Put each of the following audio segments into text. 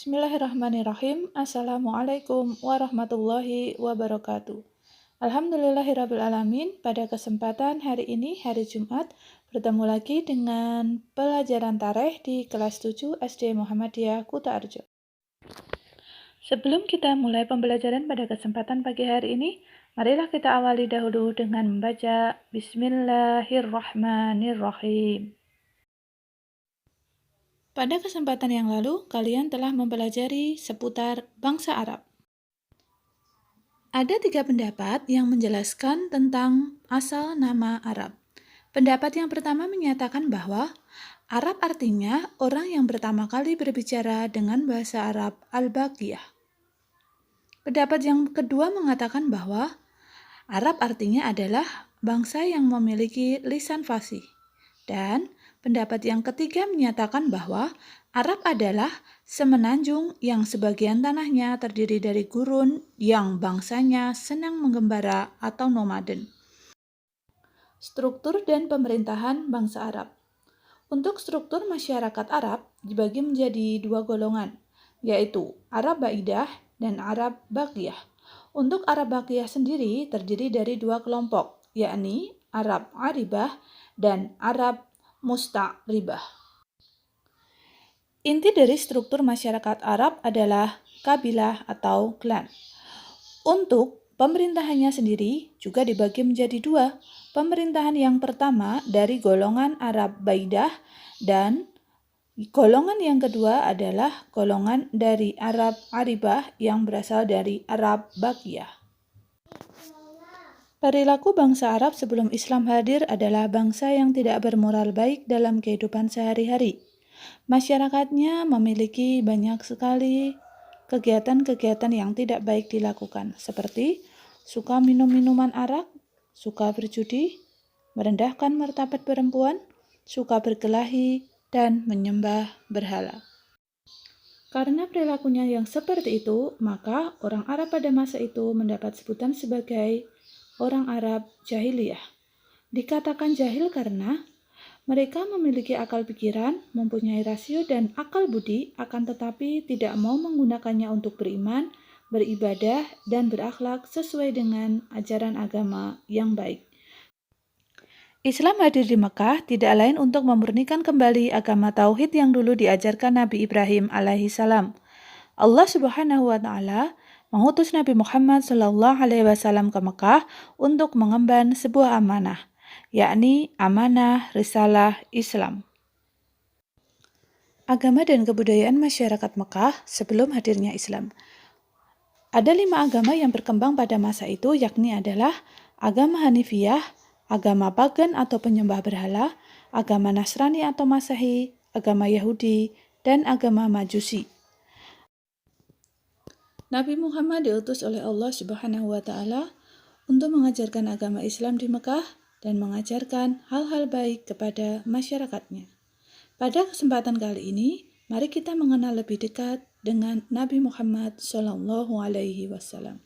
Bismillahirrahmanirrahim. Assalamualaikum warahmatullahi wabarakatuh. Alhamdulillahirrabbilalamin. Pada kesempatan hari ini, hari Jumat, bertemu lagi dengan pelajaran tarikh di kelas 7 SD Muhammadiyah Kuta Arjo. Sebelum kita mulai pembelajaran pada kesempatan pagi hari ini, marilah kita awali dahulu dengan membaca Bismillahirrahmanirrahim. Pada kesempatan yang lalu, kalian telah mempelajari seputar bangsa Arab. Ada 3 pendapat yang menjelaskan tentang asal nama Arab. Pendapat yang pertama menyatakan bahwa Arab artinya orang yang pertama kali berbicara dengan bahasa Arab Al-Baqiyah. Pendapat yang kedua mengatakan bahwa Arab artinya adalah bangsa yang memiliki lisan fasih. Dan pendapat yang ketiga menyatakan bahwa Arab adalah semenanjung yang sebagian tanahnya terdiri dari gurun yang bangsanya senang menggembara atau nomaden. Struktur dan pemerintahan bangsa Arab. Untuk struktur masyarakat Arab dibagi menjadi 2 golongan, yaitu Arab Ba'idah dan Arab Baqiyah. Untuk Arab Baqiyah sendiri terdiri dari 2 kelompok, yakni Arab Aribah dan Arab Musta'ribah. Inti dari struktur masyarakat Arab adalah kabilah atau klan. Untuk pemerintahannya sendiri juga dibagi menjadi 2. Pemerintahan yang pertama dari golongan Arab Baidah dan golongan yang kedua adalah golongan dari Arab Aribah yang berasal dari Arab Baqiyah. Perilaku bangsa Arab sebelum Islam hadir adalah bangsa yang tidak bermoral baik dalam kehidupan sehari-hari. Masyarakatnya memiliki banyak sekali kegiatan-kegiatan yang tidak baik dilakukan, seperti suka minum minuman arak, suka berjudi, merendahkan martabat perempuan, suka berkelahi, dan menyembah berhala. Karena perilakunya yang seperti itu, maka orang Arab pada masa itu mendapat sebutan sebagai orang Arab jahiliyah. Dikatakan jahil karena mereka memiliki akal pikiran, mempunyai rasio dan akal budi, akan tetapi tidak mau menggunakannya untuk beriman, beribadah, dan berakhlak sesuai dengan ajaran agama yang baik. Islam hadir di Mekah tidak lain untuk memurnikan kembali agama tauhid yang dulu diajarkan Nabi Ibrahim alaihissalam. Allah Subhanahu wa taala mengutus Nabi Muhammad SAW ke Mekah untuk mengemban sebuah amanah, yakni amanah risalah Islam. Agama dan kebudayaan masyarakat Mekah sebelum hadirnya Islam. Ada 5 agama yang berkembang pada masa itu, yakni adalah agama Hanifiyah, agama pagan atau penyembah berhala, agama Nasrani atau Masehi, agama Yahudi, dan agama Majusi. Nabi Muhammad diutus oleh Allah Subhanahu wa taala untuk mengajarkan agama Islam di Mekah dan mengajarkan hal-hal baik kepada masyarakatnya. Pada kesempatan kali ini, mari kita mengenal lebih dekat dengan Nabi Muhammad sallallahu alaihi wasallam.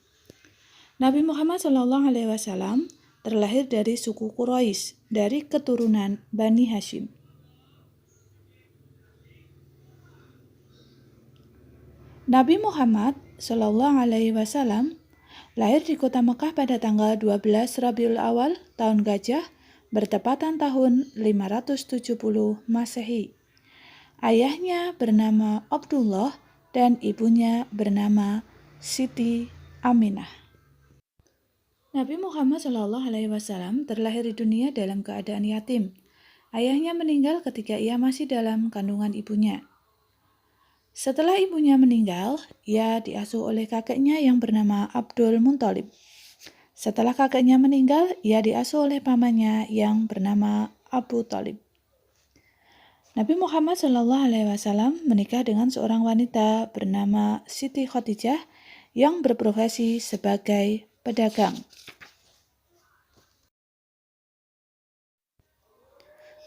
Nabi Muhammad sallallahu alaihi wasallam terlahir dari suku Quraisy dari keturunan Bani Hashim. Nabi Muhammad Shallallahu Alaihi Wasallam lahir di kota Mekah pada tanggal 12 Rabiul Awal tahun Gajah bertepatan tahun 570 Masehi. Ayahnya bernama Abdullah dan ibunya bernama Siti Aminah. Nabi Muhammad Shallallahu Alaihi Wasallam terlahir di dunia dalam keadaan yatim. Ayahnya meninggal ketika ia masih dalam kandungan ibunya. Setelah ibunya meninggal, ia diasuh oleh kakeknya yang bernama Abdul Muthalib. Setelah kakeknya meninggal, ia diasuh oleh pamannya yang bernama Abu Thalib. Nabi Muhammad SAW menikah dengan seorang wanita bernama Siti Khadijah yang berprofesi sebagai pedagang.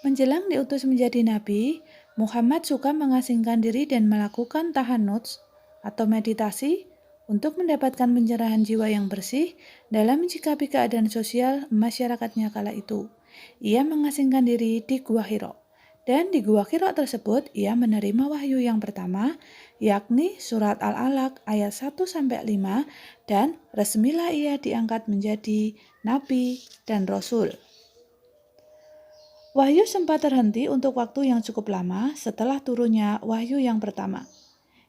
Menjelang diutus menjadi nabi, Muhammad suka mengasingkan diri dan melakukan tahannuts atau meditasi untuk mendapatkan pencerahan jiwa yang bersih dalam menyikapi keadaan sosial masyarakatnya kala itu. Ia mengasingkan diri di Gua Hira. Dan di Gua Hira tersebut, ia menerima wahyu yang pertama, yakni surat Al-Alaq ayat 1-5, dan resmilah ia diangkat menjadi nabi dan rasul. Wahyu sempat terhenti untuk waktu yang cukup lama setelah turunnya wahyu yang pertama.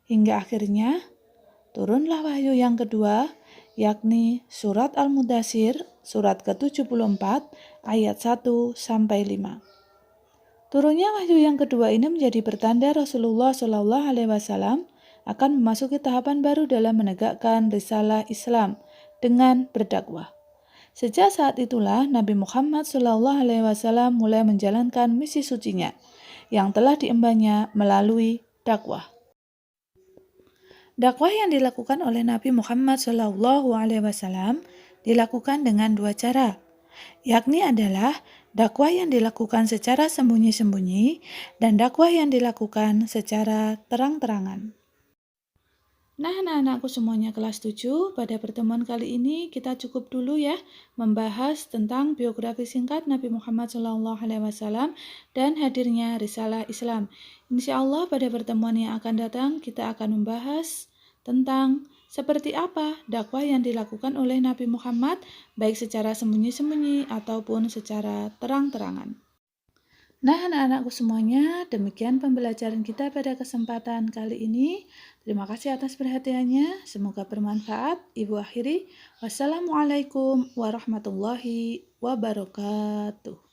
Hingga akhirnya turunlah wahyu yang kedua, yakni surat Al-Mudaththir, surat ke-74 ayat 1-5. Turunnya wahyu yang kedua ini menjadi pertanda Rasulullah Shallallahu Alaihi Wasallam akan memasuki tahapan baru dalam menegakkan risalah Islam dengan berdakwah. Sejak saat itulah Nabi Muhammad Shallallahu Alaihi Wasallam mulai menjalankan misi sucinya yang telah diembannya melalui dakwah. Dakwah yang dilakukan oleh Nabi Muhammad Shallallahu Alaihi Wasallam dilakukan dengan dua cara, yakni adalah dakwah yang dilakukan secara sembunyi-sembunyi dan dakwah yang dilakukan secara terang-terangan. Nah, anak-anakku semuanya kelas 7, pada pertemuan kali ini kita cukup dulu ya membahas tentang biografi singkat Nabi Muhammad SAW dan hadirnya risalah Islam. Insya Allah pada pertemuan yang akan datang kita akan membahas tentang seperti apa dakwah yang dilakukan oleh Nabi Muhammad baik secara sembunyi-sembunyi ataupun secara terang-terangan. Nah, anak-anakku semuanya, demikian pembelajaran kita pada kesempatan kali ini. Terima kasih atas perhatiannya. Semoga bermanfaat. Ibu akhiri. Wassalamualaikum warahmatullahi wabarakatuh.